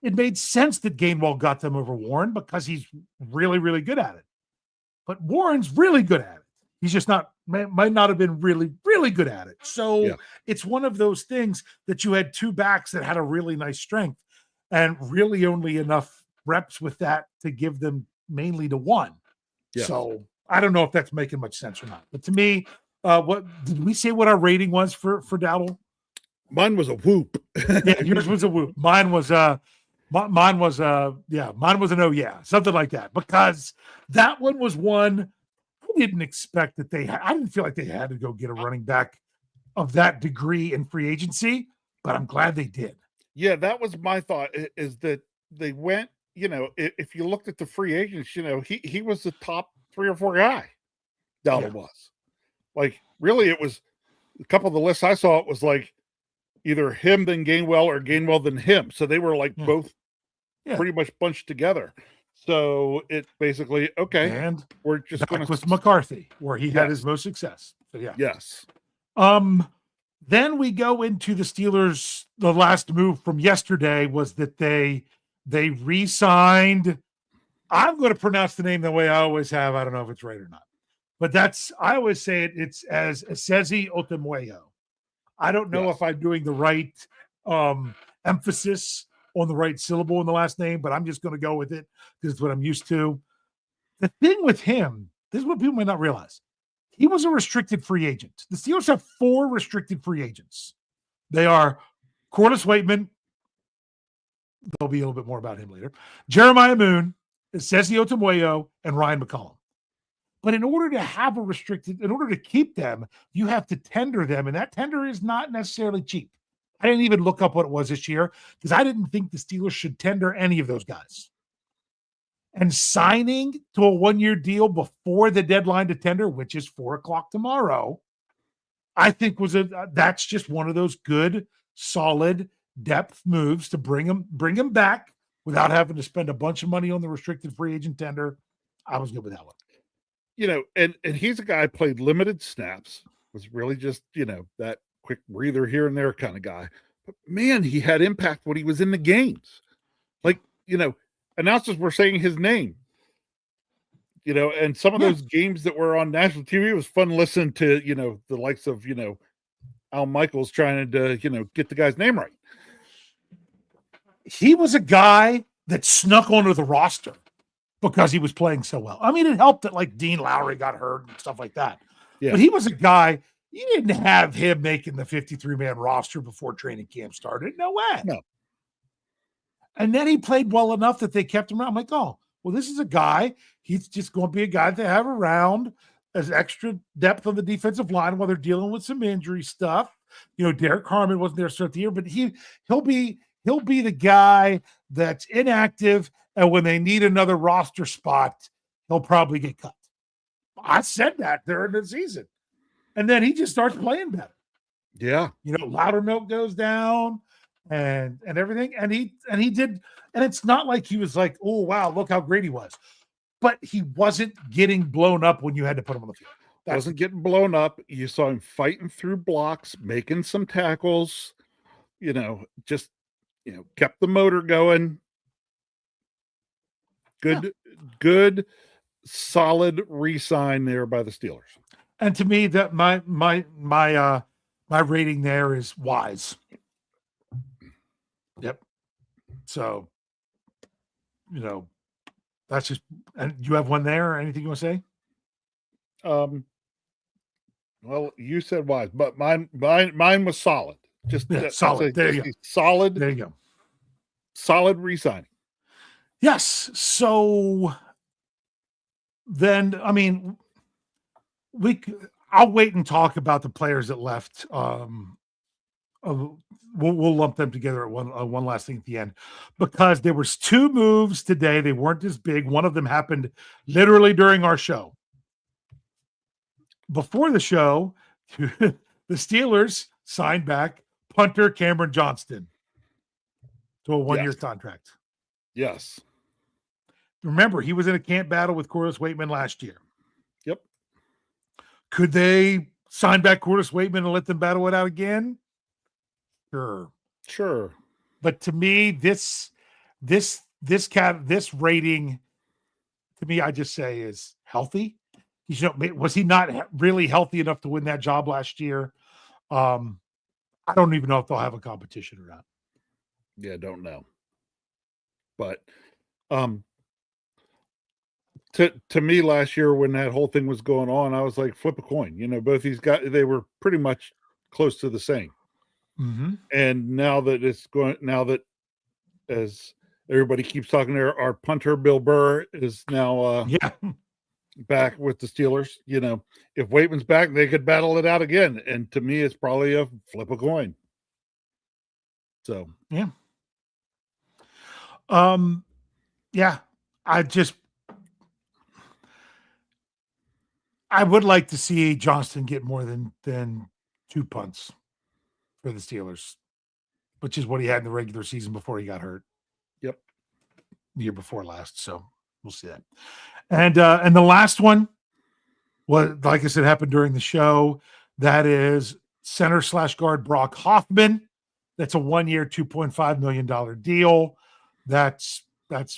It made sense that Gainwell got them over Warren because he's really, really good at it. But Warren's really good at it. He's just might not have been really, really good at it. So it's one of those things that you had two backs that had a really nice strength and really only enough reps with that to give them mainly to one. Yes. So I don't know if that's making much sense or not. But to me, what did we say what our rating was for Dowdle? Mine was a whoop. Yeah, yours was a whoop. Mine was an oh yeah, something like that. Because that one was one I didn't expect that I didn't feel like they had to go get a running back of that degree in free agency, but I'm glad they did. Yeah, that was my thought, is that they went, if you looked at the free agents, he was the top 3 or 4 guy. Dowdle was. Like, really, it was a couple of the lists I saw, it was like either him then Gainwell or Gainwell then him. So they were like both pretty much bunched together. So it basically, and we're just going to with McCarthy, where he had his most success. So yeah. Yes. Then we go into the Steelers. The last move from yesterday was that they re-signed. I'm going to pronounce the name the way I always have. I don't know if it's right or not, but I always say it's as Esezi Otemueyo. I don't know if I'm doing the right emphasis on the right syllable in the last name, but I'm just going to go with it because it's what I'm used to. The thing with him This is what people may not realize. He was a restricted free agent. The Steelers have 4 restricted free agents. They are Corliss Waitman. There'll be a little bit more about him later. Jeremiah Moon, Cesio Tamueo, and Ryan McCollum. But in order to keep them, you have to tender them. And that tender is not necessarily cheap. I didn't even look up what it was this year because I didn't think the Steelers should tender any of those guys. And signing to a 1-year deal before the deadline to tender, which is 4:00 tomorrow, I think that's just one of those good, solid depth moves to bring him back without having to spend a bunch of money on the restricted free agent tender. I was good with that one. And he's a guy played limited snaps, was really just, that quick breather here and there kind of guy. But man, he had impact when he was in the games. Like, announcers were saying his name. And some of those games that were on national TV, it was fun listening to, the likes of, Al Michaels trying to, get the guy's name right. He was a guy that snuck onto the roster because he was playing so well. I mean, it helped that like Dean Lowry got hurt and stuff like that. Yeah. But he was a guy, you didn't have him making the 53-man roster before training camp started. No way. No. And then he played well enough that they kept him around. I'm like, oh, well, this is a guy. He's just going to be a guy to have around as extra depth on the defensive line while they're dealing with some injury stuff. Derek Harmon wasn't there to start the year, but he'll be the guy that's inactive, and when they need another roster spot, he'll probably get cut. I said that during the season. And then he just starts playing better. Yeah. Loudermilk goes down and everything. And he did, and it's not like he was like, oh wow, look how great he was. But he wasn't getting blown up when you had to put him on the field. Wasn't getting blown up. You saw him fighting through blocks, making some tackles, just kept the motor going. Good, solid re-sign there by the Steelers. And to me, that my rating there is wise. Yep. So, that's just. And you have one there? Or anything you want to say? Well, you said wise, but mine was solid. Just solid. There you go. Solid. There you go. Solid re-signing. Yes. So then, I mean, I'll wait and talk about the players that left. We'll lump them together at one last thing at the end, because there was 2 moves today. They weren't as big. One of them happened literally during our show. Before the show, the Steelers signed back punter Cameron Johnston to a 1-year contract. Yes. Remember, he was in a camp battle with Corliss Waitman last year. Yep. Could they sign back Corliss Waitman and let them battle it out again? Sure. But to me, this rating, to me, I just say is healthy. Was he not really healthy enough to win that job last year? I don't even know if they'll have a competition or not. Yeah, don't know. But to me last year when that whole thing was going on, I was like, flip a coin. Both these guys, they were pretty much close to the same. Mm-hmm. And now that as everybody keeps talking there, our punter Bill Burr is now back with the Steelers. If Waitman's back, they could battle it out again. And to me, it's probably a flip a coin. So yeah. I would like to see Johnston get more than 2 punts for the Steelers, which is what he had in the regular season before he got hurt. Yep. The year before last. So we'll see that. And the last one was, like I said, happened during the show. That is center/guard Brock Hoffman. That's a 1-year, $2.5 million deal. That's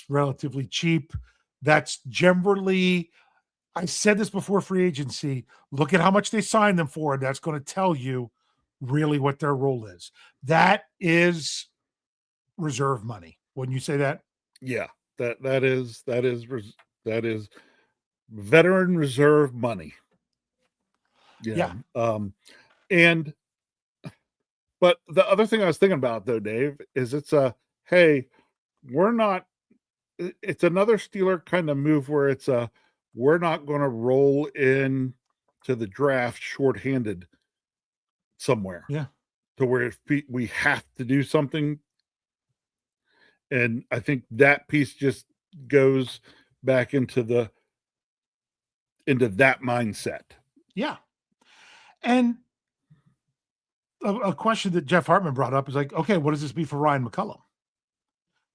relatively cheap. That's generally, I said this before free agency, look at how much they signed them for, and that's going to tell you really what their role is. That is reserve money. Wouldn't you say that? Yeah, that is veteran reserve money. Yeah. And but the other thing I was thinking about though, Dave, is it's hey, we're not. It's another Steeler kind of move where it's we're not going to roll in to the draft shorthanded somewhere. Yeah. To where we have to do something. And I think that piece just goes back into that mindset. Yeah. And a question that Jeff Hartman brought up is like, okay, what does this mean for Ryan McCullum?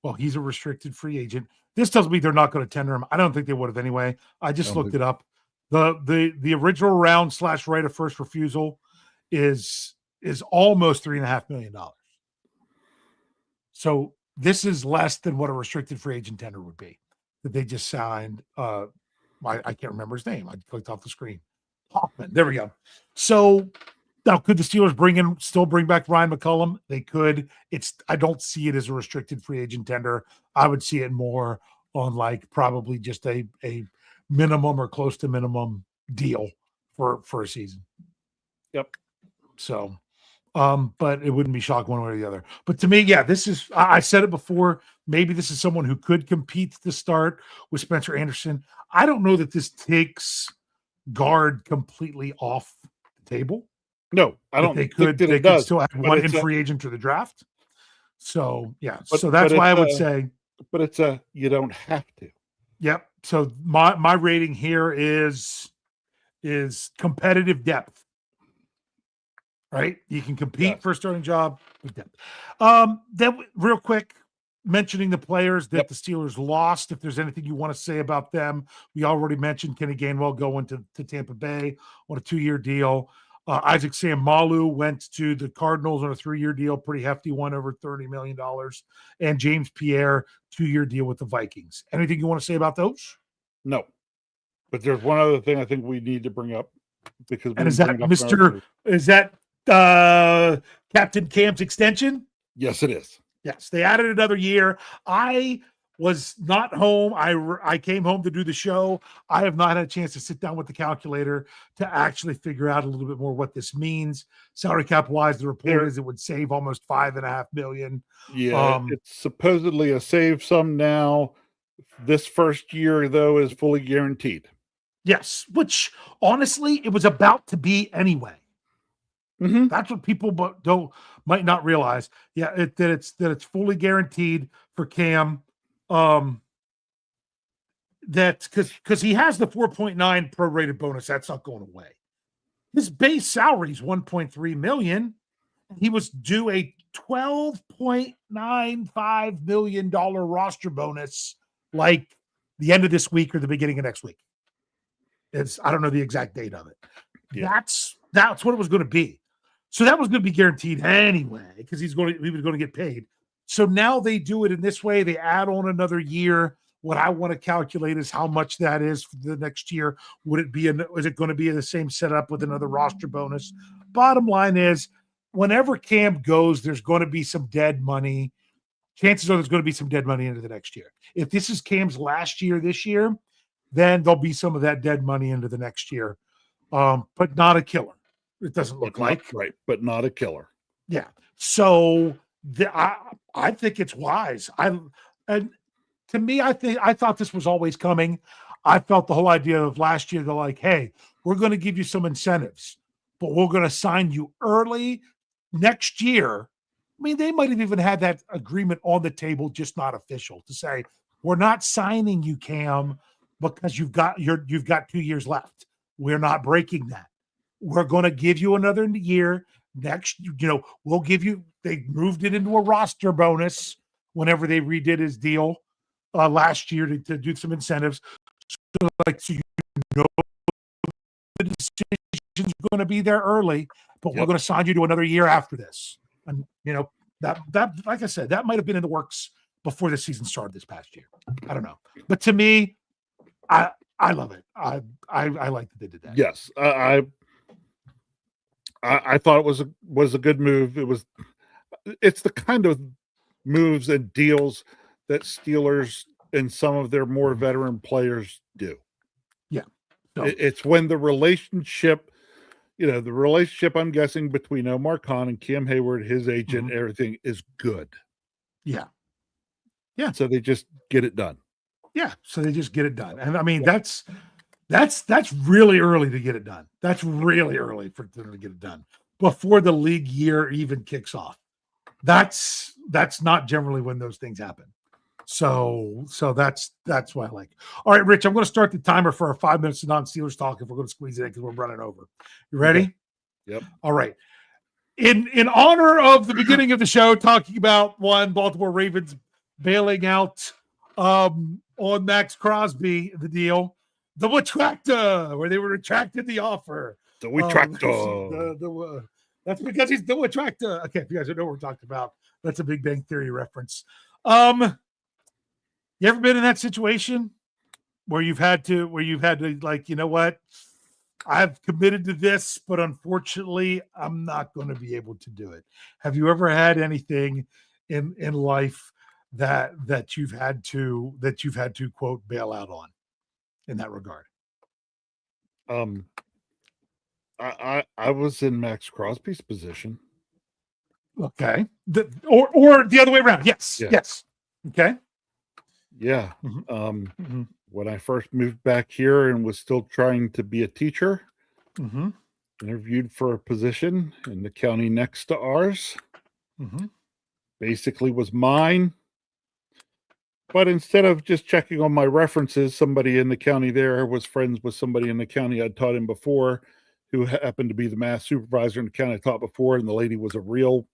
Well, he's a restricted free agent. This tells me they're not going to tender him. I don't think they would have anyway. I just looked it up. The original round / right of first refusal is almost $3.5 million. So this is less than what a restricted free agent tender would be that they just signed. I can't remember his name. I clicked off the screen. Hoffman. There we go. So now, could the Steelers still bring back Ryan McCullum? They could. I don't see it as a restricted free agent tender. I would see it more on like probably just a minimum or close to minimum deal for a season. Yep. So, but it wouldn't be shocked one way or the other. But to me, yeah, this is. I said it before. Maybe this is someone who could compete to start with Spencer Anderson. I don't know that this takes guard completely off the table. No, I don't. They could still have one in free agent to the draft. So yeah, so that's why I would say. But it's you don't have to. Yep. So my rating here is competitive depth. Right, you can compete for a starting job with depth. Then real quick, mentioning the players that the Steelers lost. If there's anything you want to say about them, we already mentioned Kenny Gainwell going to Tampa Bay on a 2-year deal. Isaac Seumalo went to the Cardinals on a 3-year deal, pretty hefty one, over $30 million. And James Pierre, 2-year deal with the Vikings. Anything you want to say about those? No. But there's one other thing I think we need to bring up. And is that Captain Cam's extension? Yes, it is. Yes, they added another year. I was not home. I came home to do the show. I have not had a chance to sit down with the calculator to actually figure out a little bit more what this means. Salary cap wise, the report is it would save almost $5.5 million. Yeah, it's supposedly a save sum now. This first year, though, is fully guaranteed. Yes, which honestly, it was about to be anyway. Mm-hmm. That's what people might not realize. Yeah, that it's fully guaranteed for Cam. That's because he has the 4.9 prorated bonus. That's not going away. His base salary is $1.3 million. He was due a $12.95 million roster bonus, like the end of this week or the beginning of next week. I don't know the exact date of it. Yeah. That's what it was going to be. So that was going to be guaranteed anyway because he was going to get paid. So now they do it in this way. They add on another year. What I want to calculate is how much that is for the next year. Is it going to be the same setup with another roster bonus? Bottom line is, whenever Cam goes, there's going to be some dead money. Chances are there's going to be some dead money into the next year. If this is Cam's last year this year, then there'll be some of that dead money into the next year. But not a killer. It doesn't look like. Right, but not a killer. Yeah. So I think it's wise. And to me, I thought this was always coming. I felt the whole idea of last year, they're like, hey, we're going to give you some incentives, but we're going to sign you early next year. I mean, they might have even had that agreement on the table, just not official, to say, we're not signing you, Cam, because you've got 2 years left. We're not breaking that. We're going to give you another year. Next, we'll give you. They moved it into a roster bonus whenever they redid his deal last year to do some incentives. So the decision's going to be there early, but we're going to sign you to another year after this. And that like I said, that might have been in the works before the season started this past year. I don't know, but to me, I love it. I like that they did that. Yes, I thought it was a good move. It's the kind of moves and deals that Steelers and some of their more veteran players do. Yeah. So, It's when the relationship, the relationship, I'm guessing, between Omar Khan and Cam Hayward, his agent, everything is good. yeah. So they just get it done. Yeah. So they just get it done. And I mean, that's really early to get it done. That's really early for them to get it done before the league year even kicks off. That's not generally when those things happen. So that's why I like. All right, Rich, I'm going to start the timer for our 5 minutes of non-Steelers talk if we're going to squeeze it in because we're running over. You ready? Okay. Yep. All right. In honor of the beginning of the show, talking about Baltimore Ravens bailing out on Max Crosby, the deal, the retractor, where they were retracted the offer. The retractor. That's because he's the retractor. Okay, if you guys don't know what we're talking about, that's a Big Bang Theory reference. You ever been in that situation where you've had to like, you know what? I've committed to this, but unfortunately, I'm not going to be able to do it. Have you ever had anything in life that you've had to quote bail out on in that regard? I was in Max Crosby's position. Okay. Or the other way around. Yes. Yeah. Yes. Okay. Yeah. When I first moved back here and was still trying to be a teacher, interviewed for a position in the county next to ours. Basically was mine. But instead of just checking on my references, somebody in the county there was friends with somebody in the county I'd taught him before, who happened to be the math supervisor in the county I taught before, and the lady was a real,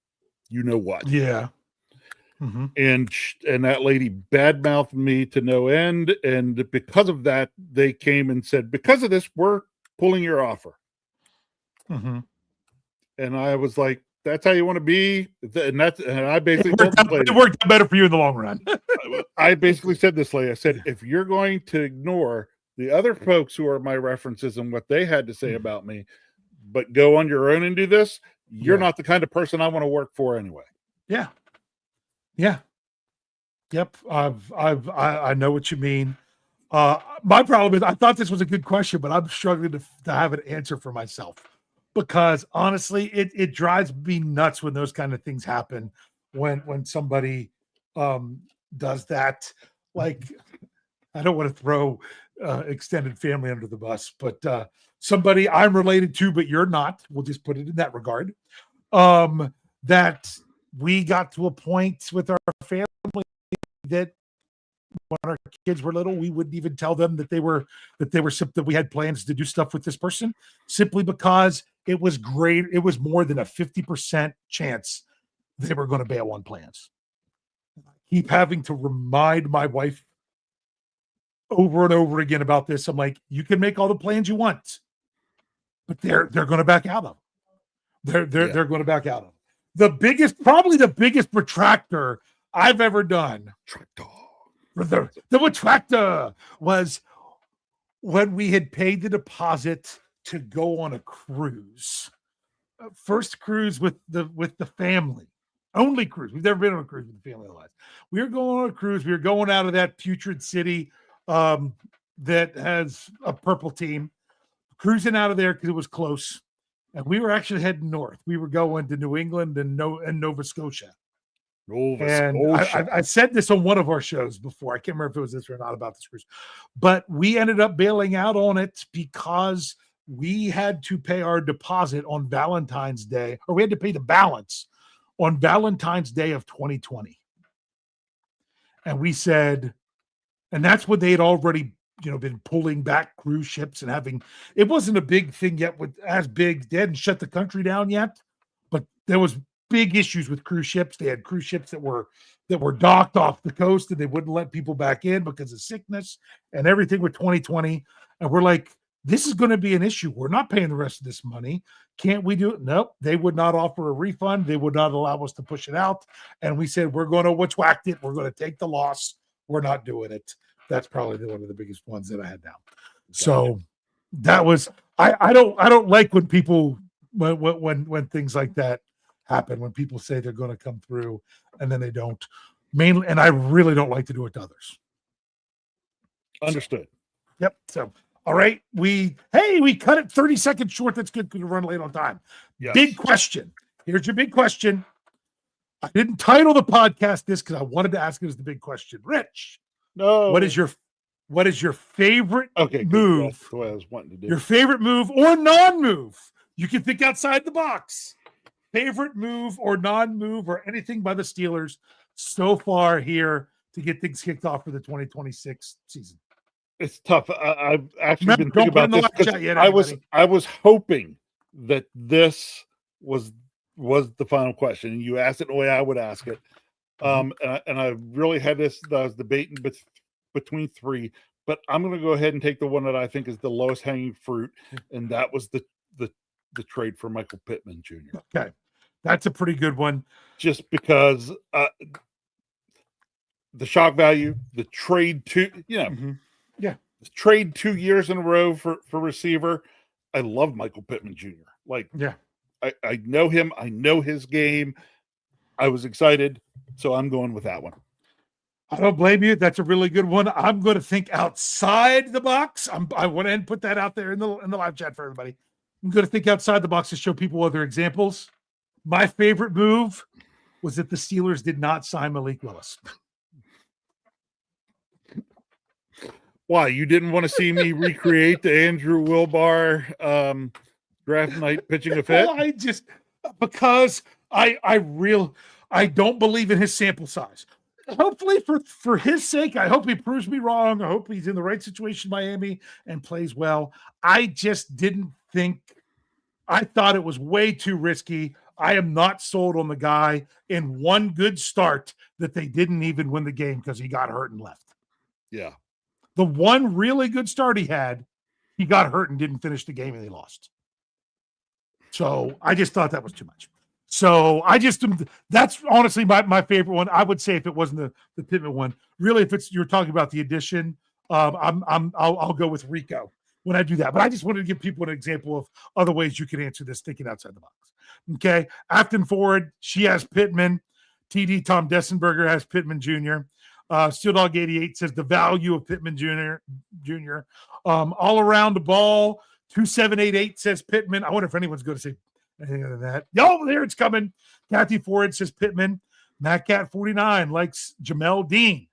you know what? Yeah. And that lady badmouthed me to no end, and because of that, they came and said, "Because of this, we're pulling your offer." And I was like, "That's how you want to be?" And I basically it worked out better for you in the long run. I basically said this lady, I said, if you're going to ignore the other folks who are my references and what they had to say about me, but go on your own and do this, you're not the kind of person I want to work for anyway. Yeah. Yep. I know what you mean. My problem is I thought this was a good question, but I'm struggling to have an answer for myself because honestly, it drives me nuts when those kind of things happen. When somebody does that, like, I don't want to throw extended family under the bus, but somebody I'm related to, but you're not. We'll just put it in that regard. That we got to a point with our family that when our kids were little, we wouldn't even tell them that we had plans to do stuff with this person, simply because it was great. It was more than a 50% chance they were going to bail on plans. I keep having to remind my wife over and over again about this. I'm like, you can make all the plans you want, but they're going to back out of them. They're going to back out of them. Probably the biggest retractor I've ever done. The retractor was when we had paid the deposit to go on a cruise. First cruise with the family. Only cruise. We've never been on a cruise with the family otherwise. We were going on a cruise. We were going out of that putrid city that has a purple team, cruising out of there because it was close. And we were actually heading north. We were going to New England and Nova Scotia. I said this on one of our shows before. I can't remember if it was this or not about this cruise. But we ended up bailing out on it because we had to pay our deposit on Valentine's Day, or we had to pay the balance on Valentine's Day of 2020. And we said, and that's when they had already, been pulling back cruise ships and having, it wasn't a big thing yet they hadn't shut the country down yet, but there was big issues with cruise ships. They had cruise ships that were docked off the coast and they wouldn't let people back in because of sickness and everything with 2020. And we're like, this is going to be an issue. We're not paying the rest of this money. Can't we do it? Nope. They would not offer a refund. They would not allow us to push it out. And we said, we're going to whacked it. We're going to take the loss. We're not doing it. That's probably one of the biggest ones that I had down. So that was, I don't like when people, when things like that happen, when people say they're going to come through and then they don't, mainly. And I really don't like to do it to others. Understood. Yep. So, All right. We cut it 30 seconds short. That's good because we run late on time. Yes. Big question. Here's your big question. I didn't title the podcast this because I wanted to ask it as the big question. Rich, No. what is your favorite move? That's what I was wanting to do. Your favorite move or non-move? You can think outside the box. Favorite move or non-move or anything by the Steelers so far here to get things kicked off for the 2026 season. It's tough. I've actually been Don't thinking about this because I was hoping that this was the final question, and you asked it the way I would ask it. And I really had this. I was debating between three, but I'm going to go ahead and take the one that I think is the lowest hanging fruit, and that was the trade for Michael Pittman Jr. Okay, that's a pretty good one. Just because the shock value, the trade to the trade 2 years in a row for receiver. I love Michael Pittman Jr. I know him. I know his game. I was excited, so I'm going with that one. I don't blame you. That's a really good one. I'm going to think outside the box. I went ahead and put that out there in the live chat for everybody. I'm going to think outside the box to show people other examples. My favorite move was that the Steelers did not sign Malik Willis. Why? You didn't want to see me recreate the Andrew Wilbar draft night pitching a fit? Well, because I don't believe in his sample size. Hopefully for his sake, I hope he proves me wrong. I hope he's in the right situation in Miami and plays well. I just didn't think – I thought it was way too risky. I am not sold on the guy in one good start that they didn't even win the game because he got hurt and left. Yeah. The one really good start he had, he got hurt and didn't finish the game and they lost. So I just thought that was too much. So that's honestly my favorite one. I would say if it wasn't the Pittman one, really, if you're talking about the addition, I'll go with Rico when I do that. But I just wanted to give people an example of other ways you can answer this thinking outside the box. Okay. Afton Ford, she has Pittman. TD Tom Dessenberger has Pittman Jr. Steel Dog 88 says the value of Pittman Jr. All around the ball, 2788 says Pittman. I wonder if anyone's going to say anything other than that. Yo, there it's coming. Kathy Ford says Pittman. Matt Cat 49 likes Jamel Dean.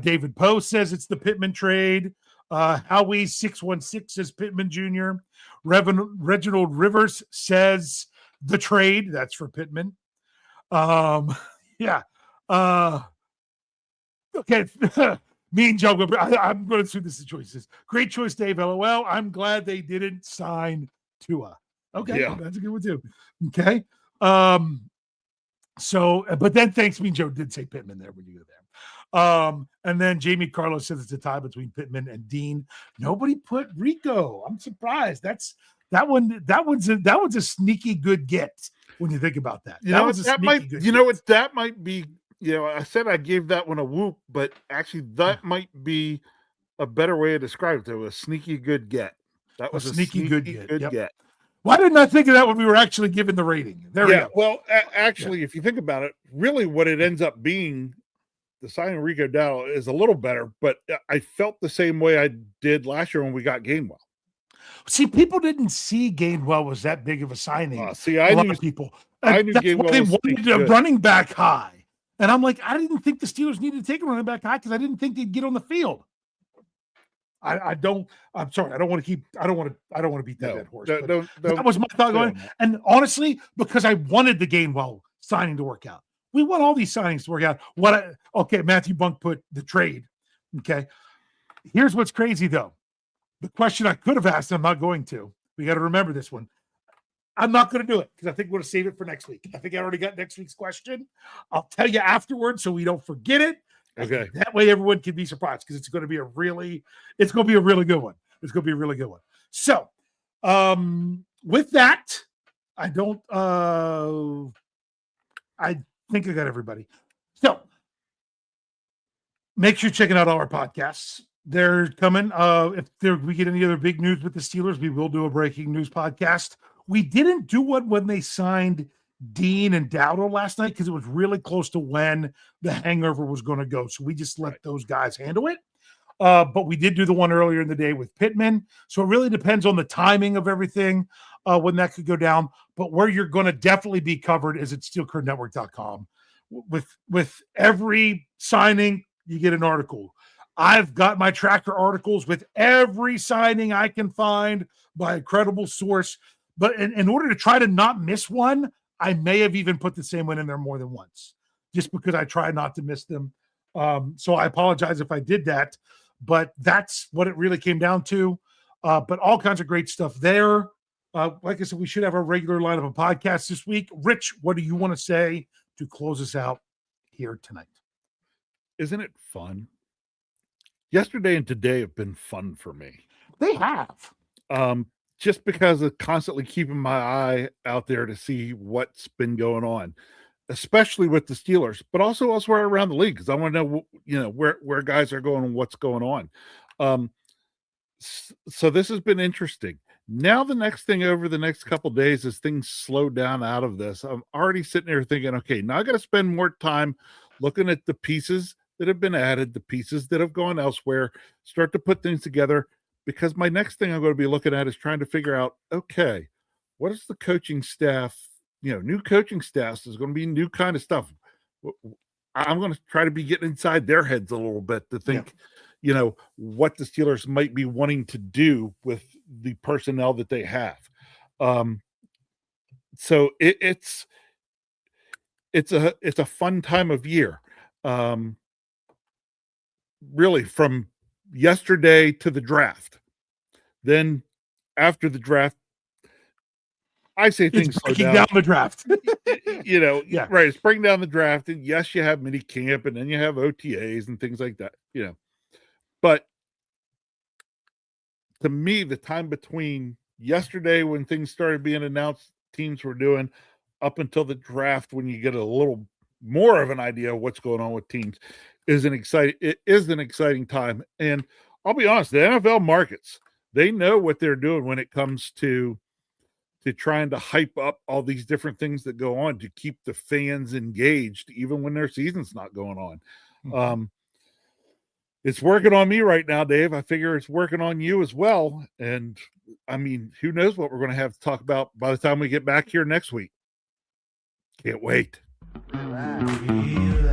David Poe says it's the Pittman trade. Howie 616 says Pittman Jr. Reginald Rivers says the trade. That's for Pittman. Yeah. Okay. Me and Joe, I'm going to sue this choices. Great choice, Dave. LOL. I'm glad they didn't sign Tua. Okay. Yeah. That's a good one too. Okay. So, but then thanks, me and Joe did say Pittman there when you go there. And then Jamie Carlos says it's a tie between Pittman and Dean. Nobody put Rico. I'm surprised. That one's a sneaky good get when you think about that. That might be. I said I gave that one a whoop, but actually that might be a better way to describe it. It was a sneaky good get. That was a sneaky good get. Why didn't I think of that when we were actually given the rating? There we go. Well, actually, if you think about it, really what it ends up being, the signing of Rico Dowdle is a little better, but I felt the same way I did last year when we got Gainwell. See, people didn't see Gainwell was that big of a signing. I lot of people. I knew that's Gainwell why they wanted a running back high. And I'm like, I didn't think the Steelers needed to take a running back high because I didn't think they'd get on the field. I'm sorry. I don't want to beat that dead horse. That was my thought going. And honestly, because I wanted the Gainwell signing to work out. We want all these signings to work out. Matthew Bunk put the trade. Okay. Here's what's crazy though. The question I could have asked, I'm not going to. We got to remember this one. I'm not going to do it because I think we're going to save it for next week. I think I already got next week's question. I'll tell you afterwards so we don't forget it. Okay. That way everyone can be surprised because it's going to be a really good one. It's going to be a really good one. So with that, I think I got everybody. So make sure you're checking out all our podcasts. They're coming. If we get any other big news with the Steelers, we will do a breaking news podcast. We didn't do one when they signed Dean and Dowdle last night because it was really close to when the hangover was going to go. So we just let those guys handle it. But we did do the one earlier in the day with Pittman. So it really depends on the timing of everything when that could go down. But where you're going to definitely be covered is at steelcurtainnetwork.com. With every signing, you get an article. I've got my tracker articles with every signing I can find by a credible source. But in order to try to not miss one, I may have even put the same one in there more than once, just because I try not to miss them. So I apologize if I did that, but that's what it really came down to. But all kinds of great stuff there. Like I said, we should have a regular lineup of podcasts this week. Rich, what do you want to say to close us out here tonight? Isn't it fun? Yesterday and today have been fun for me. They have. Just because of constantly keeping my eye out there to see what's been going on, especially with the Steelers, but also elsewhere around the league, because I want to know, where guys are going and what's going on. So this has been interesting. Now the next thing over the next couple of days, as things slow down out of this, I'm already sitting there thinking, okay, now I got to spend more time looking at the pieces that have been added, the pieces that have gone elsewhere, start to put things together, because my next thing I'm going to be looking at is trying to figure out, okay, what is the coaching staff, new coaching staffs is going to be new kind of stuff. I'm going to try to be getting inside their heads a little bit to think, what the Steelers might be wanting to do with the personnel that they have. So it's a fun time of year. Really, from yesterday to the draft. Then after the draft, I say things slow down the draft. Yeah. Right. It's breaking down the draft. And yes, you have mini camp and then you have OTAs and things like that, But to me, the time between yesterday when things started being announced, teams were doing, up until the draft, when you get a little more of an idea of what's going on with teams, is an exciting time. And I'll be honest, the NFL markets, they know what they're doing when it comes to trying to hype up all these different things that go on to keep the fans engaged, even when their season's not going on. Mm-hmm. It's working on me right now, Dave. I figure it's working on you as well. And I mean, who knows what we're going to have to talk about by the time we get back here next week. Can't wait. Relax.